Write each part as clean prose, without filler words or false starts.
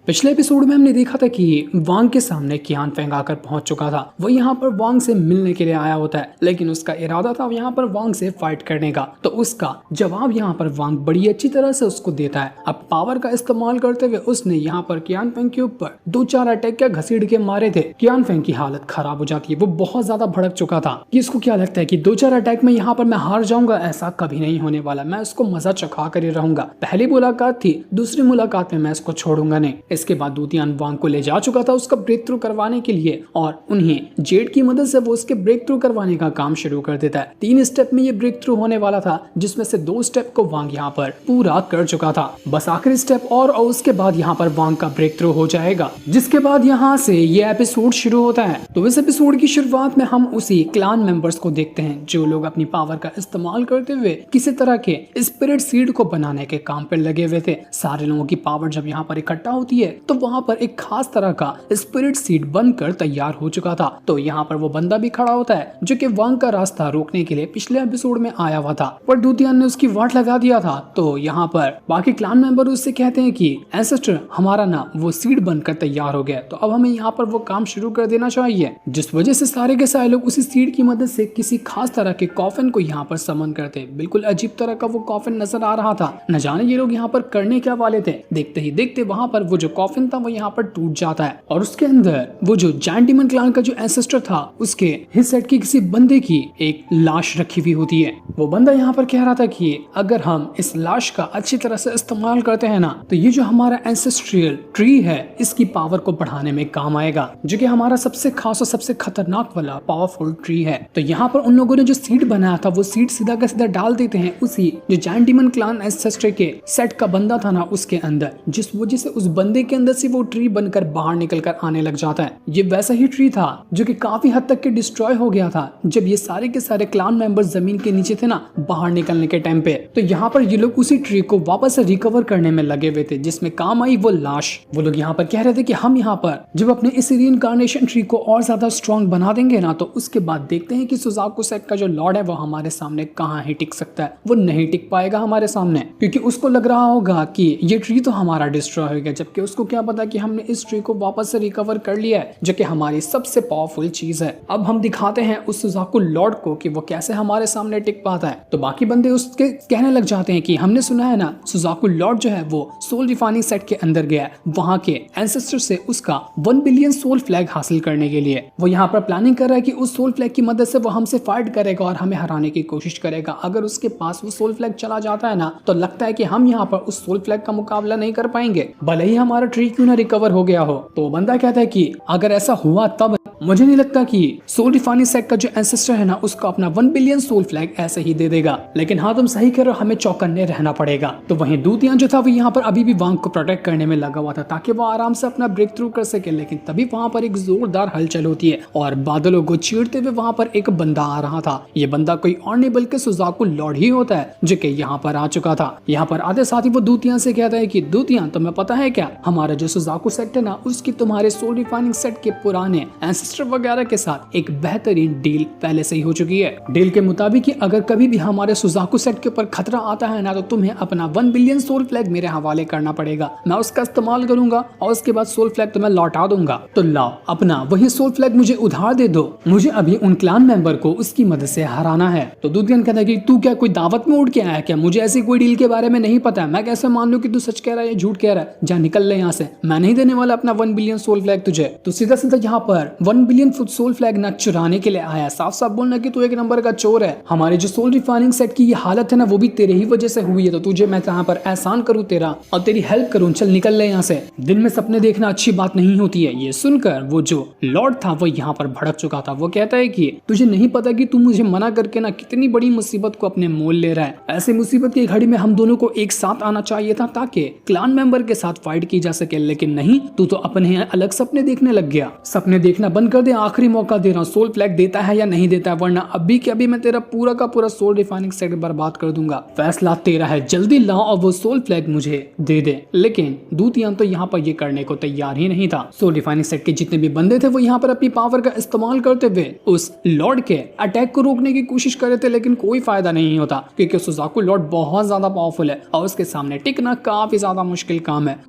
पिछले एपिसोड में हमने देखा था कि वांग के सामने कियान फेंग आकर पहुंच चुका था। वो यहाँ पर वांग से मिलने के लिए आया होता है, लेकिन उसका इरादा था यहाँ पर वांग से फाइट करने का। तो उसका जवाब यहाँ पर वांग बड़ी अच्छी तरह से उसको देता है। अब पावर का इस्तेमाल करते हुए उसने यहाँ पर कियान फेंग के ऊपर 2-4 अटैक क्या घसीट के मारे थे। कियान फेंग की हालत खराब हो जाती है। वो बहुत ज्यादा भड़क चुका था कि इसको क्या लगता है कि 2-4 अटैक में यहाँ पर मैं हार जाऊंगा। ऐसा कभी नहीं होने वाला, मैं उसको मजा चखा कर ही रहूंगा। पहली मुलाकात थी, दूसरी मुलाकात में मैं इसको छोड़ूंगा नहीं। इसके बाद दूतियान वांग को ले जा चुका था उसका ब्रेक थ्रू करवाने के लिए, और उन्हें जेड की मदद से वो उसके ब्रेक थ्रू करवाने का काम शुरू कर देता है। 3 स्टेप में ये ब्रेक थ्रू होने वाला था, जिसमें से 2 स्टेप को वांग यहाँ पर पूरा कर चुका था। बस आखिरी स्टेप और उसके बाद यहाँ पर वांग का ब्रेक थ्रू हो जाएगा, जिसके बाद यहाँ से ये एपिसोड शुरू होता है। तो इस एपिसोड की शुरुआत में हम उसी क्लान मेंबर्स को देखते हैं जो लोग अपनी पावर का इस्तेमाल करते हुए किसी तरह के स्पिरिट सीड को बनाने के काम पर लगे हुए थे। सारे लोगों की पावर जब यहाँ पर इकट्ठा होती है तो वहां पर एक खास तरह का स्पिरिट सीड बनकर तैयार हो चुका था। तो यहाँ पर वो बंदा भी खड़ा होता है जो कि वांग का रास्ता रोकने के लिए पिछले एपिसोड में आया हुआ था, पर दूतियान ने उसकी वाट लगा दिया था। तो यहाँ पर बाकी क्लान मेंबर उससे कहते हैं कि एंसेस्टर हमारा ना वो सीड बनकर तैयार हो गया, तो अब हमें यहाँ पर वो काम शुरू कर देना चाहिए। जिस वजह से सारे के सारे लोग उसी सीड की मदद से किसी खास तरह के कॉफिन को यहाँ पर समन करते। बिल्कुल अजीब तरह का वो कॉफिन नजर आ रहा था। न जाने ये लोग यहाँ पर करने क्या वाले थे। देखते ही देखते वहां पर वो जो कॉफिन था वो यहाँ पर टूट जाता है, और उसके अंदर वो जो जायंट डीमन क्लान का जो एंसेस्टर था उसके हिस्से की किसी बंदे की एक लाश रखी हुई होती है। वो बंदा यहाँ पर कह रहा था कि अगर हम इस लाश का अच्छी तरह से इस्तेमाल करते हैं ना, तो ये जो हमारा एंसेस्ट्रियल ट्री है इसकी पावर को बढ़ाने में काम आएगा, जो कि हमारा सबसे खास और सबसे खतरनाक वाला पावरफुल ट्री है। तो यहाँ पर उन लोगों ने जो सीड बनाया था वो सीड सीधा का सीधा डाल देते हैं उसी जो जायंट डीमन क्लान एंसेस्टर के सेट का बंदा था ना उसके अंदर, जिस वजह से उस बंदे के अंदर से वो ट्री बनकर बाहर निकलकर आने लग जाता है। ये वैसा ही ट्री था जो कि काफी हद तक के डिस्ट्रॉय हो गया था जब ये सारे के सारे क्लान मेंबर्स जमीन के नीचे थे ना बाहर निकलने के टाइम पे। तो यहाँ पर ये लोग उसी ट्री को वापस से रिकवर करने में लगे हुए थे, जिसमें काम आई वो लाश। वो लोग यहाँ पर कह रहे थे कि हम यहाँ पर जब अपने इस रीइंकार्नेशन ट्री को और ज्यादा स्ट्रॉन्ग बना देंगे ना, तो उसके बाद देखते हैं कि सुजाकू सेट का जो लॉर्ड है वो हमारे सामने कहाँ ही टिक सकता है। वो नहीं टिक पाएगा हमारे सामने, क्योंकि उसको लग रहा होगा कि ये ट्री तो हमारा डिस्ट्रॉय हो गया, जबकि उसको क्या पता कि हमने इस ट्री को वापस से रिकवर कर लिया है, जो कि हमारी सबसे पावरफुल चीज है। अब हम दिखाते हैं उस सुजाकू लॉर्ड को कि वो कैसे हमारे सामने टिक पाता है। तो बाकी बंदे उसके कहने लग जाते हैं कि हमने सुना है ना सुजाकू लॉर्ड जो है वो सोल रिफाइनिंग सेट के अंदर गया है, वहां के एंसेस्टर से उसका 1 बिलियन सोल फ्लैग हासिल करने के लिए। वो यहाँ पर प्लानिंग कर रहा है कि उस सोल फ्लैग की मदद से वो हमसे फाइट करेगा और हमें हराने की कोशिश करेगा। अगर उसके पास वो सोल फ्लैग चला जाता है ना, तो लगता है कि हम यहाँ पर उस सोल फ्लैग का मुकाबला नहीं कर पाएंगे, भले ही हमारा ट्री क्यों ना रिकवर हो गया हो। तो बंदा कहता है कि अगर ऐसा हुआ तब मुझे नहीं लगता कि सोल रिफाइनिंग सेट का जो एंसेस्टर है ना उसको अपना 1 बिलियन सोल फ्लैग ऐसे ही दे देगा। लेकिन हाँ तुम सही कह रहे हो, हमें चौकन्ने रहना पड़ेगा। तो वहीं दूतियान जो था वो यहाँ पर अभी भी वांग को प्रोटेक्ट करने में लगा हुआ था ताकि वो आराम से अपना ब्रेक थ्रू कर सके। लेकिन तभी वहां पर एक जोरदार हलचल होती है और बादलों को चीरते हुए वहां पर एक बंदा आ रहा था। ये बंदा कोई और नहीं बल्कि सुजाकू लॉर्ड ही होता है, जो कि यहाँ पर आ चुका था। यहाँ पर आते साथ ही वो दूतियान से कहता है कि दूतियान तुम्हें पता है क्या, हमारा जो सुजाकू सेट है ना उसकी तुम्हारे सोल रिफाइनिंग सेट के पुराने एंसेस्टर वगैरह के साथ एक बेहतरीन डील पहले से ही हो चुकी है। डील के मुताबिक अगर कभी भी हमारे सुजाकू सेट के ऊपर खतरा आता है ना, तो तुम्हें अपना 1 बिलियन सोल फ्लैग मेरे हवाले करना पड़ेगा। मैं उसका इस्तेमाल करूंगा और उसके बाद सोल फ्लैग तुम्हें लौटा दूंगा। तो लाओ अपना वही सोल फ्लैग मुझे उधार दे दो, मुझे अभी उन क्लान मेंबर को उसकी मदद से हराना है। तो दूतियान कहता है कि तू क्या कोई दावत में उठ के आया क्या, मुझे ऐसी कोई डील के बारे में नहीं पता है। मैं कैसे मान लूं कि तू सच कह रहा है या झूठ कह रहा है। जा निकल ले यहाँ से, मैं नहीं देने वाला अपना 1 बिलियन सोल फ्लैग तुझे। तो सीधा सीधा यहाँ पर 1 बिलियन सोल फ्लैग न चुराने के लिए आया, साफ साफ बोलना कि तू एक नंबर का चोर है। हमारे जो सोल रिफाइनिंग सेट की ये हालत है ना वो भी तेरे ही वजह से हुई है, तो तुझे मैं यहाँ पर एहसान करूँ तेरा और तेरी हेल्प करूँ। चल निकल ले यहाँ से, दिन में सपने देखना अच्छी बात नहीं होती है। ये सुनकर वो जो लॉर्ड था वो यहाँ पर भड़क चुका था। वो कहता है कि तुझे नहीं पता कि तू मुझे मना करके ना कितनी बड़ी मुसीबत को अपने मोल ले रहा है। ऐसी मुसीबत की घड़ी में हम दोनों को एक साथ आना चाहिए था ताकि क्लान मेंबर के साथ फाइट की जा सके, लेकिन नहीं, तू तो अपने अलग सपने देखने लग गया। सपने देखना बंद कर दे, आखिरी मौका दे रहा हूँ, सोल फ्लैग देता है या नहीं देता है, वरना अभी के अभी मैं तेरा पूरा का पूरा सोल रिफाइनिंग सेट बर्बाद कर दूंगा। फैसला तेरा है, जल्दी लाओ और वो सोल फ्लैग मुझे दे दे। लेकिन दूतियान तो यहाँ पर ये करने को तैयार ही नहीं था। सोल रिफाइनिंग सेट के जितने भी बंदे थे वो यहाँ पर अपनी पावर का इस्तेमाल करते हुए उस लॉर्ड के अटैक को रोकने की कोशिश कर रहे थे, लेकिन कोई फायदा नहीं होता क्योंकि सुजाकू लॉर्ड बहुत ज्यादा पावरफुल है और उसके सामने टिकना काफी ज्यादा मुश्किल काम है।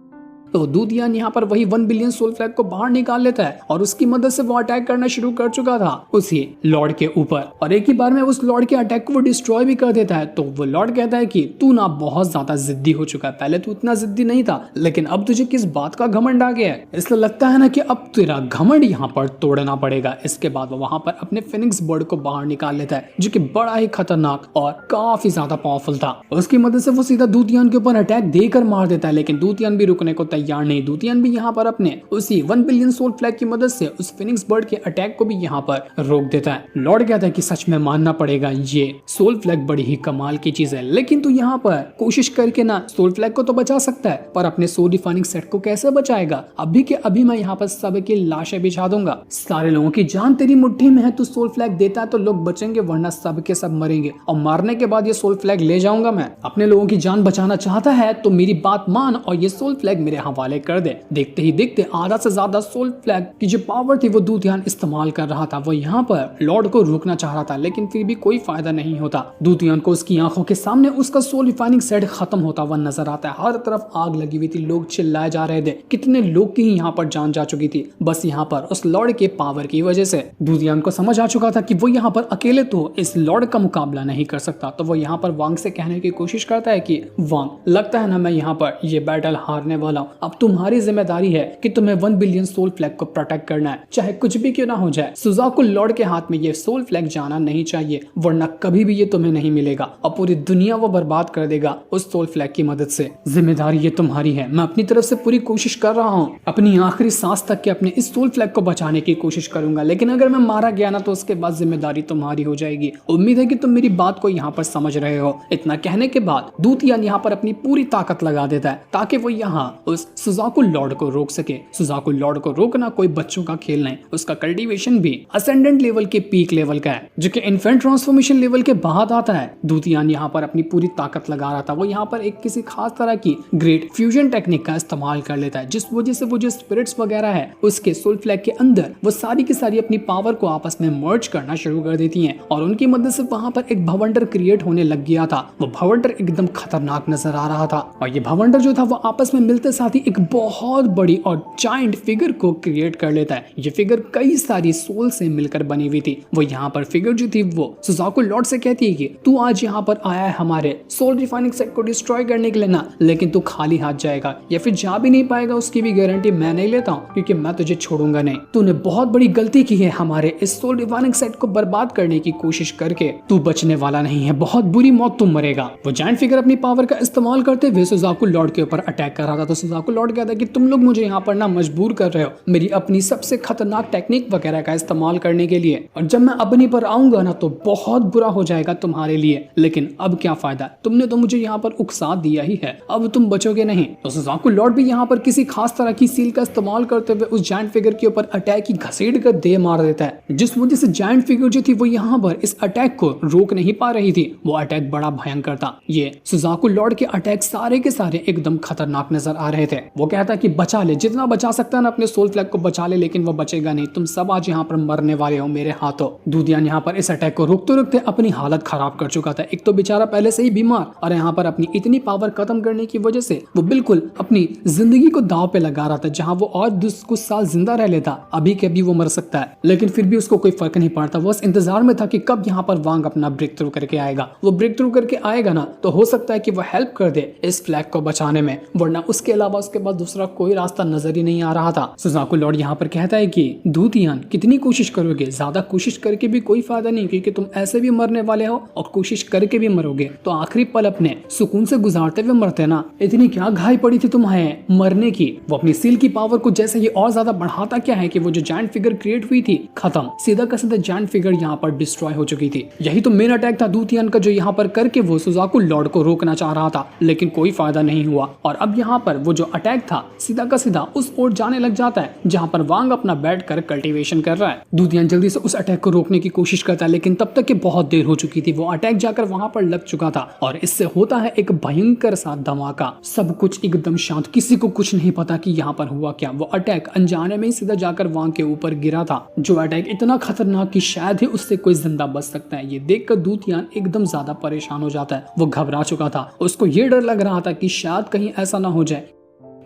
तो दूतियान यहाँ पर वही 1 बिलियन सोल फ्लैग को बाहर निकाल लेता है और उसकी मदद से वो अटैक करना शुरू कर चुका था उसी लॉर्ड के ऊपर, और एक ही बार में उस लॉर्ड के अटैक को वो डिस्ट्रॉय भी कर देता है। तो वो लॉर्ड कहता है कि तू ना बहुत ज्यादा जिद्दी हो चुका है, पहले तू इतना जिद्दी नहीं था, लेकिन अब तुझे किस बात का घमंड आ गया है, इसलिए लगता है ना कि अब तेरा घमंड यहाँ पर तोड़ना पड़ेगा। इसके बाद वो वहां पर अपने फिनिक्स बर्ड को बाहर निकाल लेता है जो कि बड़ा ही खतरनाक और काफी ज्यादा पावरफुल था। उसकी मदद से वो सीधा दूतियान के ऊपर अटैक देकर मार देता है, लेकिन दूतियान भी रुकने को तैयार नहीं। दूतियान भी यहाँ पर अपने उसी 1 बिलियन सोल फ्लैग की मदद से उस फिनिक्स बर्ड के अटैक को भी यहाँ पर रोक देता है। लॉर्ड कहता है कि सच में मानना पड़ेगा, ये सोल फ्लैग बड़ी ही कमाल की चीज है, लेकिन तू यहाँ पर कोशिश करके ना सोल फ्लैग को तो बचा सकता है, पर अपने सोल रिफाइनिंग सेट को कैसे बचाएगा? अभी के अभी मैं यहाँ पर सबकी लाशें बिछा दूंगा, सारे लोगों की जान तेरी मुट्ठी में है। तू सोल फ्लैग देता है तो लोग बचेंगे, वरना सब के सब मरेंगे, और मारने के बाद ये सोल फ्लैग ले जाऊंगा मैं। अपने लोगों की जान बचाना चाहता है तो मेरी बात मान और ये सोल फ्लैग मेरे हवाले कर दे। देखते ही देखते आधा से ज्यादा सोल फ्लैग की जो पावर थी वो दूतियान इस्तेमाल कर रहा था। वो यहाँ पर लॉर्ड को रोकना चाह रहा था, लेकिन फिर भी कोई फायदा नहीं होता। दूतियान को उसकी आंखों के सामने उसका सोल रिफाइनिंग सेट खत्म होता हुआ नजर आता है। हर तरफ आग लगी हुई थी, लोग चिल्लाए जा रहे थे, कितने लोग की यहाँ पर जान जा चुकी थी बस यहाँ पर उस लॉर्ड के पावर की वजह से। दूतियान को समझ आ चुका था कि वो यहाँ पर अकेले तो इस लॉर्ड का मुकाबला नहीं कर सकता, तो वो यहाँ पर वांग से कहने की कोशिश करता है कि वांग, लगता है ना मैं यहाँ पर ये बैटल हारने वाला हूँ। अब तुम्हारी जिम्मेदारी है कि तुम्हें 1 बिलियन सोल फ्लैग को प्रोटेक्ट करना है, चाहे कुछ भी क्यों ना हो जाए। सुजाकु लॉर्ड के हाथ में ये सोल फ्लैग जाना नहीं चाहिए, वरना कभी भी ये तुम्हें नहीं मिलेगा और पूरी दुनिया वो बर्बाद कर देगा उस सोल फ्लैग की मदद से। जिम्मेदारी ये तुम्हारी है, मैं अपनी तरफ से पूरी कोशिश कर रहा हूँ, अपनी आखिरी सांस तक के अपने इस सोल फ्लैग को बचाने की कोशिश करूंगा, लेकिन अगर मैं मारा गया ना तो उसके बाद जिम्मेदारी तुम्हारी हो जाएगी। उम्मीद है कि तुम मेरी बात को यहाँ पर समझ रहे हो। इतना कहने के बाद दूतियान यहाँ पर अपनी पूरी ताकत लगा देता है ताकि वो यहाँ उस सुजाकु लॉर्ड को रोक सके। सुजाकु लॉर्ड को रोकना कोई बच्चों का खेल नहीं, उसका कल्टीवेशन भी असेंडेंट लेवल के पीक लेवल का है, जो कि इन्फेंट ट्रांसफॉर्मेशन लेवल के बाद आता है। दूतियान यहाँ पर अपनी पूरी ताकत लगा रहा था। वो यहाँ पर एक किसी खास तरह की ग्रेट फ्यूजन टेक्निक का इस्तेमाल कर लेता है, जिस वजह से वो जो स्पिरिट्स वगैरह है उसके सोल फ्लैग के अंदर वो सारी की सारी अपनी पावर को आपस में मर्ज करना शुरू कर देती हैं, और उनकी मदद से वहां पर एक भवंडर क्रिएट होने लग गया था। वो भवंडर एकदम खतरनाक नजर आ रहा था, और ये भवंडर जो था वो आपस में मिलते साथ ही एक बहुत बड़ी और जायंट फिगर को क्रिएट कर लेता है। ये फिगर कई सारी सोल से मिलकर बनी हुई थी। वो यहाँ पर फिगर जो थी वो सुजाकु लॉर्ड से कहती है कि तू आज यहाँ पर आया है हमारे सोल रिफाइनिंग सेट को डिस्ट्रॉय करने के लिए ना, लेकिन तू खाली हाथ जाएगा या फिर जा भी नहीं पाएगा, उसकी भी गारंटी मैं नहीं लेता हूँ, क्योंकि मैं तुझे छोड़ूंगा नहीं। तूने बहुत बड़ी गलती की है हमारे इस सोल रिफाइनिंग सेट को बर्बाद करने की कोशिश करके, तू बचने वाला नहीं है, बहुत बुरी मौत तुम मरेगा। वो जायंट फिगर अपनी पावर का इस्तेमाल करते हुए सुजाकु लॉर्ड के ऊपर अटैक कर रहा था। तो सुजाकु लॉर्ड कहता है कि तुम लोग मुझे यहाँ पर ना मजबूर कर रहे हो मेरी अपनी सबसे खतरनाक टेक्निक वगैरह का इस्तेमाल करने के लिए, और जब मैं अपनी पर आऊंगा ना तो बहुत बुरा हो जाएगा तुम्हारे लिए। लेकिन अब क्या फायदा, तुमने तो मुझे यहाँ पर उकसा दिया ही है, अब तुम बचोगे नहीं। तो सुजाकु लॉर्ड भी यहाँ पर किसी खास तरह की सील का इस्तेमाल करते हुए उस जायंट फिगर के ऊपर अटैक की घसीट कर दे मार देता है, जिस वजह से जायंट फिगर जो थी वो यहाँ पर इस अटैक को रोक नहीं पा रही थी। वो अटैक बड़ा भयंकर था। ये सुजाकु लॉर्ड के अटैक सारे के सारे एकदम खतरनाक नजर आ रहे थे। वो कहता कि बचा ले, जितना बचा सकता है ना अपने सोल फ्लैग को बचा ले, लेकिन वो बचेगा नहीं, तुम सब आज यहाँ पर मरने वाले हो मेरे हाथों। दूतियान यहाँ पर इस अटैक को रोकते रोकते अपनी हालत खराब कर चुका था। एक तो बेचारा पहले से ही बीमार, और यहाँ पर अपनी इतनी पावर खत्म करने की वजह से वो बिल्कुल अपनी जिंदगी को दांव पे लगा रहा था। जहाँ वो और कुछ साल जिंदा रह लेता, अभी के अभी वो मर सकता है, लेकिन फिर भी उसको कोई फर्क नहीं पड़ता। वो बस इंतजार में था कि कब यहाँ पर वांग अपना ब्रेक थ्रू करके आएगा। वो ब्रेक थ्रू करके आएगा ना तो हो सकता है कि वो हेल्प कर दे इस फ्लैग को बचाने में, वरना उसके अलावा उसके पास दूसरा कोई रास्ता नजर ही नहीं आ रहा था। सुजाकु लॉर्ड यहाँ पर कहता है कि दूतियान कितनी कोशिश करोगे, ज्यादा कोशिश करके भी कोई फायदा नहीं, क्योंकि तुम ऐसे भी मरने वाले हो और कोशिश करके भी मरोगे तो आखिरी पल अपने सुकून से गुजारते हुए मरते ना। इतनी क्या घाई पड़ी थी तुम्हें मरने की। वो अपनी सील की पावर को जैसे ये और ज्यादा बढ़ाता क्या है कि वो जो जायंट फिगर क्रिएट हुई थी खत्म, सीधा का सीधा जायंट फिगर यहाँ पर डिस्ट्रॉय हो चुकी थी। यही तो मेन अटैक था दूतियान का, जो यहाँ पर करके वो सुजाकु लॉर्ड को रोकना चाह रहा था, लेकिन कोई फायदा नहीं हुआ। और अब यहाँ पर वो जो अटैक था सीधा का सीधा उस ओर जाने लग जाता है जहाँ पर वांग अपना बैठ कर कल्टीवेशन कर रहा है। दूतियान जल्दी से उस अटैक को रोकने की कोशिश करता है, लेकिन तब तक के बहुत देर हो चुकी थी। वो अटैक जाकर वहां पर लग चुका था, और इससे होता है एक भयंकर सा धमाका। सब कुछ एकदम शांत, किसी को कुछ नहीं पता कि यहाँ पर हुआ क्या। वो अटैक अनजाने में ही सीधा जाकर वांग के ऊपर गिरा था, जो अटैक इतना खतरनाक कि शायद ही उससे कोई जिंदा बच सकता है। ये देखकर दूतियान एकदम ज्यादा परेशान हो जाता है। वो घबरा चुका था, उसको ये डर लग रहा था कि शायद कहीं ऐसा ना हो जाए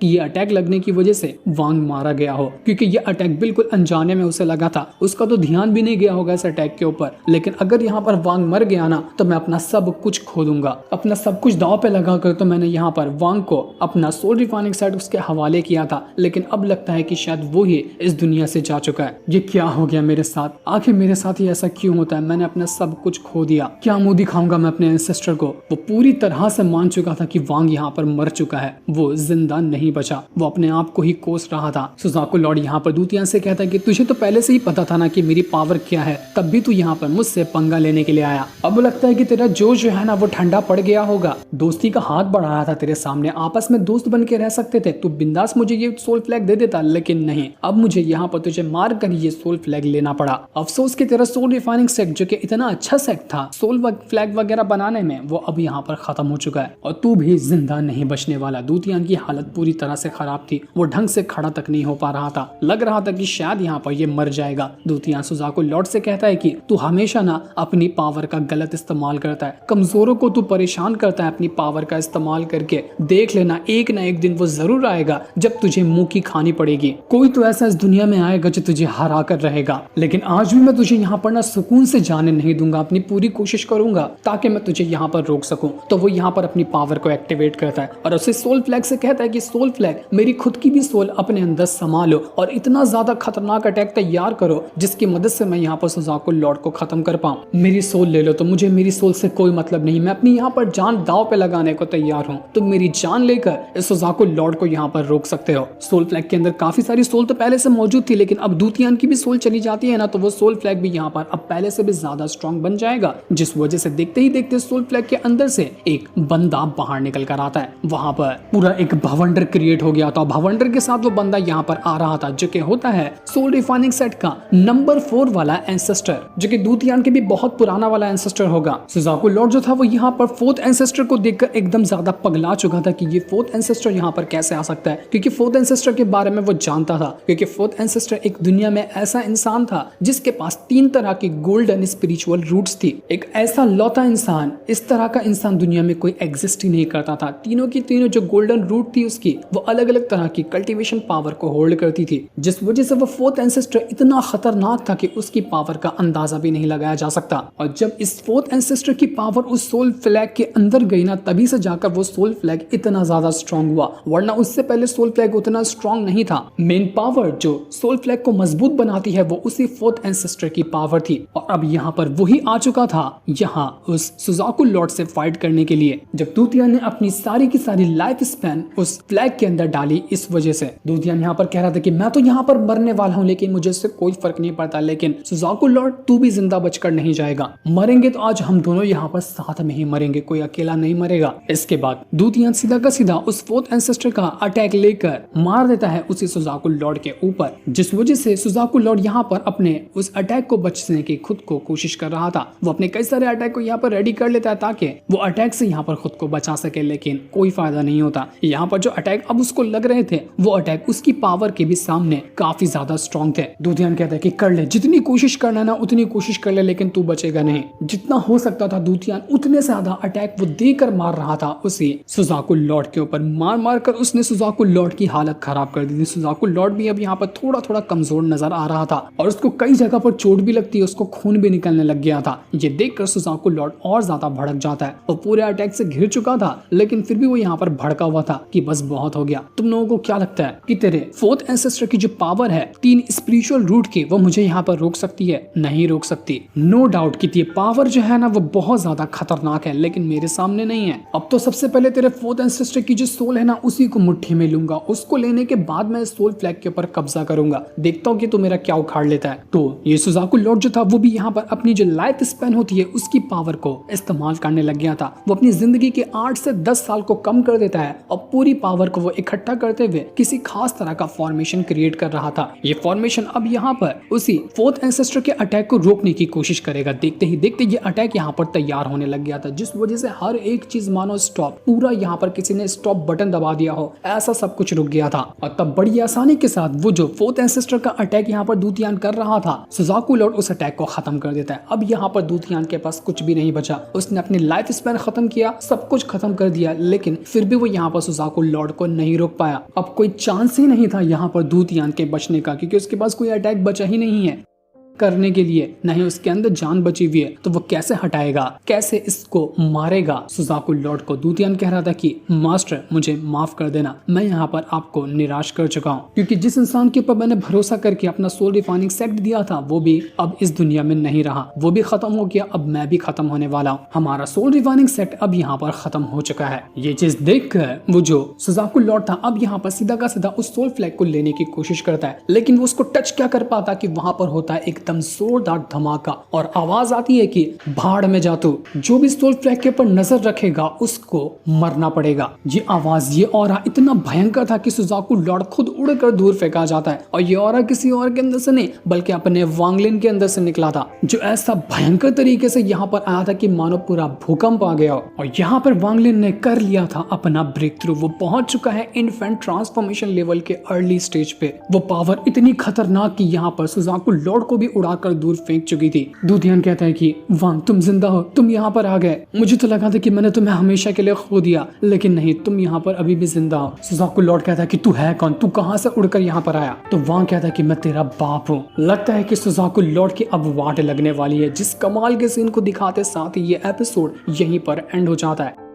कि ये अटैक लगने की वजह से वांग मारा गया हो, क्योंकि ये अटैक बिल्कुल अनजाने में उसे लगा था, उसका तो ध्यान भी नहीं गया होगा इस अटैक के ऊपर। लेकिन अगर यहाँ पर वांग मर गया ना तो मैं अपना सब कुछ खो दूंगा, अपना सब कुछ दांव पे लगा कर तो मैंने यहाँ पर वांग को अपना सोल रिफाइनिंग साइट उसके हवाले किया था, लेकिन अब लगता है कि शायद वो ही इस दुनिया से जा चुका है। ये क्या हो गया मेरे साथ, आखिर मेरे साथ ही ऐसा क्यों होता है, मैंने अपना सब कुछ खो दिया, क्या मुंह दिखाऊंगा मैं अपने एंसेस्टर को। वो पूरी तरह से मान चुका था कि वांग यहाँ पर मर चुका है, वो जिंदा नहीं बचा, वो अपने आप को ही कोस रहा था। सुजाकु लॉर्ड यहाँ पर दूतियान से कहता है कि तुझे तो पहले से ही पता था ना कि मेरी पावर क्या है, तब भी तू यहाँ पर मुझसे पंगा लेने के लिए आया। अब लगता है कि तेरा जोश जो है ना वो ठंडा पड़ गया होगा, दोस्ती का हाथ बढ़ाया था तेरे सामने, आपस में दोस्त बन के रह सकते थे, तू बिंदास मुझे ये सोल फ्लैग दे देता, लेकिन नहीं, अब मुझे यहाँ पर तुझे मार कर ये सोल फ्लैग लेना पड़ा। अफसोस कि तेरा सोल रिफाइनिंग सेट जो कि इतना अच्छा सेट था सोल फ्लैग वगैरह बनाने में, वो अब यहाँ पर खत्म हो चुका है और तू भी जिंदा नहीं बचने वाला। दूतियान की हालत पूरी तरह से खराब थी, वो ढंग से खड़ा तक नहीं हो पा रहा था, लग रहा था कि शायद यहाँ पर ये मर जाएगा। दूतियान सुजाकु लॉर्ड से कहता है कि तू हमेशा ना अपनी पावर का गलत इस्तेमाल करता है, कमजोरों को तू परेशान करता है अपनी पावर का इस्तेमाल करके, देख लेना एक ना एक दिन वो जरूर आएगा जब तुझे मुंह की खानी पड़ेगी, कोई तो ऐसा इस दुनिया में आएगा जो तुझे हरा कर रहेगा। लेकिन आज भी मैं तुझे यहाँ पर ना सुकून से जाने नहीं दूंगा, अपनी पूरी कोशिश करूंगा ताकि मैं तुझे यहाँ पर रोक सकूं। तो वो यहाँ पर अपनी पावर को एक्टिवेट करता है और उसे सोल फ्लैग से कहता है कि सोल फ्लैग मेरी खुद की भी सोल अपने अंदर संभालो और इतना ज्यादा खतरनाक अटैक तैयार करो जिसकी मदद से मैं यहाँ पर सुजाकु लॉर्ड को खत्म कर पाऊं। मेरी सोल ले लो, तो मुझे मेरी सोल से कोई मतलब नहीं, मैं अपनी यहाँ पर जान दाव पे लगाने को तैयार हूँ, तुम मेरी जान लेकर इस सुजाकु लॉर्ड को यहाँ पर रोक सकते हो। सोल फ्लैग के अंदर काफी सारी सोल तो पहले से मौजूद थी, लेकिन अब दूतियान की भी सोल चली जाती है ना, तो वो सोल फ्लैग भी यहाँ पर अब पहले से भी ज्यादा स्ट्रॉन्ग बन जाएगा, जिस वजह से देखते ही देखते सोल फ्लैग के अंदर से एक बंदा बाहर निकल कर आता है। वहां पर पूरा एक भवंडर क्रिएट हो गया था, भवंडर के साथ वो बंदा यहाँ पर आ रहा था जो कि होता है सोल रिफाइनिंग सेट का नंबर 4 वाला एंसेस्टर, जो कि दूतियान के भी बहुत पुराना वाला एंसेस्टर होगा। सुजाकु लॉर्ड जो था वो यहाँ पर 4th एंसेस्टर को देखकर एकदम ज्यादा पगला चुका था कि ये 4th एंसेस्टर यहाँ पर कैसे आ सकता है, क्योंकि 4th एंसेस्टर के बारे में वो जानता था, क्योंकि 4th एंसेस्टर एक दुनिया में ऐसा इंसान था जिसके पास 3 तरह की गोल्डन स्पिरिचुअल रूट्स थी। एक ऐसा लौता इंसान, इस तरह का इंसान दुनिया में कोई एग्जिस्ट ही नहीं करता था। तीनों की तीनों जो गोल्डन रूट थी उसकी, वो अलग अलग तरह की कल्टीवेशन पावर को होल्ड करती थी, जिस वजह से वो 4th एंसेस्टर इतना खतरनाक था कि उसकी पावर का अंदाजा भी नहीं लगाया जा सकता। और जब इस 4th एंसेस्टर की पावर उस सोल फ्लैग के अंदर गई ना, तभी से जाकर वो सोल फ्लैग इतना ज्यादा स्ट्रॉन्ग हुआ, वरना उससे पहले सोल फ्लैग उतना स्ट्रॉन्ग नहीं था। मेन पावर जो सोल फ्लैग को मजबूत बनाती है वो उसी 4th एंसेस्टर की पावर थी, और अब यहाँ पर वही आ चुका था यहाँ उस सुजाकु लॉर्ड से फाइट करने के लिए। जब दूतियान ने अपनी सारी की सारी लाइफ स्पैन उस फ्लैग के अंदर डाली, इस वजह से दूतियान यहाँ पर कह रहा था कि मैं तो यहाँ पर मरने वाला हूँ, लेकिन मुझे इससे कोई फर्क नहीं पड़ता, लेकिन सुजाकु लॉर्ड तू भी जिंदा बचकर नहीं जाएगा, मरेंगे तो आज हम दोनों यहाँ पर साथ में ही मरेंगे, कोई अकेला नहीं मरेगा। इसके बाद दूतियान सीधा का सीधा उस 4th एंसेस्टर का अटैक लेकर मार देता है उसी सुजाकु लॉर्ड के ऊपर, जिस वजह से सुजाकु लॉर्ड यहाँ पर अपने उस अटैक को बचने की खुद को कोशिश कर रहा था। वो अपने कई सारे अटैक को यहाँ पर रेडी कर लेता है ताकि वो अटैक से यहाँ पर खुद को बचा सके, लेकिन कोई फायदा नहीं होता। यहाँ पर जो अटैक अब उसको लग रहे थे वो अटैक उसकी पावर के भी सामने काफी ज्यादा स्ट्रॉन्ग थे। दूतियान कहता है कि कर ले, जितनी कोशिश करना ना उतनी कोशिश कर ले, लेकिन तू बचेगा नहीं। जितना हो सकता था दूतियान उतने ज्यादा अटैक वो देकर मार रहा था उसी सुजाकु लॉर्ड के ऊपर, मार मार कर उसने सुजाकु लॉर्ड की हालत खराब कर दी थी। सुजाकु लॉर्ड भी अब यहाँ पर थोड़ा थोड़ा कमजोर नजर आ रहा था और उसको कई जगह पर चोट भी लगती है, उसको खून भी निकलने लग गया था। ये देखकर सुजाकु लॉर्ड और ज्यादा भड़क जाता है। वो पूरे अटैक से घिर चुका था, लेकिन फिर भी वो यहाँ पर भड़का हुआ था कि बस बहुत हो गया। तुम लोगों को क्या लगता है कि तेरे 4th एंसेस्टर की जो पावर है 3 स्पिरिचुअल रूट की, वो मुझे यहाँ पर रोक सकती है? नहीं रोक सकती। नो डाउट कि ये पावर जो है ना वो बहुत ज्यादा खतरनाक है, लेकिन मेरे सामने नहीं है। अब तो सबसे पहले तेरे 4th एंसेस्टर की जो सोल है ना उसी को मुट्ठी में लूंगा, उसको लेने के बाद मैं सोल फ्लैग के ऊपर कब्जा करूंगा, देखता हूँ कि तू मेरा क्या उखाड़ लेता है। तो ये सुजाकु लॉर्ड जो था वो भी यहाँ पर अपनी जो लाइफ स्पैन होती है उसकी पावर को इस्तेमाल करने लग गया था। वो अपनी जिंदगी के 8 से 10 साल को कम कर देता है और पूरी पावर को वो इकट्ठा करते हुए किसी खास तरह का फॉर्मेशन क्रिएट कर रहा था। ये फॉर्मेशन अब यहाँ पर उसी 4th एंसेस्टर के अटैक को रोकने की कोशिश करेगा। देखते ही देखते ये अटैक यहाँ पर तैयार होने लग गया था, जिस वजह से हर एक चीज मानो स्टॉप, पूरा यहाँ पर किसी ने स्टॉप बटन दबा दिया हो, ऐसा सब कुछ रुक गया था। और तब बड़ी आसानी के साथ वो जो 4th एंसेस्टर का अटैक यहाँ पर दूतियान कर रहा था, सुजाकु लॉर्ड उस अटैक को खत्म कर देता है। अब यहाँ पर दूतियान के पास कुछ भी नहीं बचा, उसने अपनी लाइफ स्पैन खत्म किया, सब कुछ खत्म कर दिया, लेकिन फिर भी वो यहाँ पर सुजाकु लॉर्ड को नहीं रोक पाया। अब कोई चांस ही नहीं था यहाँ पर दूतियान के बचने का, क्योंकि उसके पास कोई अटैक बचा ही नहीं है करने के लिए, न ही उसके अंदर जान बची हुई है। तो वो कैसे हटाएगा, कैसे इसको मारेगा सुजाकु लॉर्ड को। दूतियान कह रहा था कि मास्टर मुझे माफ कर देना, मैं यहाँ पर आपको निराश कर चुका हूँ, क्योंकि जिस इंसान के ऊपर मैंने भरोसा करके अपना सोल रिफाइनिंग सेट दिया था वो भी अब इस दुनिया में नहीं रहा, वो भी खत्म हो गया। अब मैं भी खत्म होने वाला हूँ, हमारा सोल रिफाइनिंग सेट अब यहाँ पर खत्म हो चुका है। ये चीज देखकर वो जो सुजाकु लॉर्ड था अब यहाँ पर सीधा का सीधा उस सोल फ्लैग को लेने की कोशिश करता है, लेकिन वो उसको टच क्या कर पाता कि वहां पर होता है एकदम जोरदार धमाका और आवाज आती है कि भाड़ में जा तू, जो भी सोल फ्लैग के ऊपर नजर रखेगा उसको मरना पड़ेगा। ये आवाज, ये ऑरा इतना भयंकर था कि सुजाकु लॉर्ड खुद उड़कर दूर फेंका जाता है, और ये ऑरा किसी और के अंदर से नहीं बल्कि अपने वांग लिन के अंदर से निकला था, जो ऐसा भयंकर तरीके से यहाँ पर आया था कि मानो पूरा भूकंप आ गया। और यहाँ पर वांग लिन ने कर लिया था अपना ब्रेक थ्रू, वो पहुंच चुका है इन्फेंट ट्रांसफॉर्मेशन लेवल के अर्ली स्टेज पे। वो पावर इतनी खतरनाक कि यहाँ पर सुजाकु लॉर्ड को भी उड़ाकर दूर फेंक चुकी थी। दूतियान कहता है कि वांग तुम जिंदा हो, तुम यहाँ पर आ गए, मुझे तो लगा था कि मैंने तुम्हें हमेशा के लिए खो दिया, लेकिन नहीं, तुम यहाँ पर अभी भी जिंदा हो। सुजाकु लॉर्ड कहता है कि तू है कौन, तू कहाँ से उड़कर यहाँ पर आया। तो वांग कहता है कि मैं तेरा बाप हूँ। लगता है कि सुजाकु लॉर्ड की अब वाट लगने वाली है। जिस कमाल के सीन को दिखाते साथ ही ये एपिसोड यहीं पर एंड हो जाता है।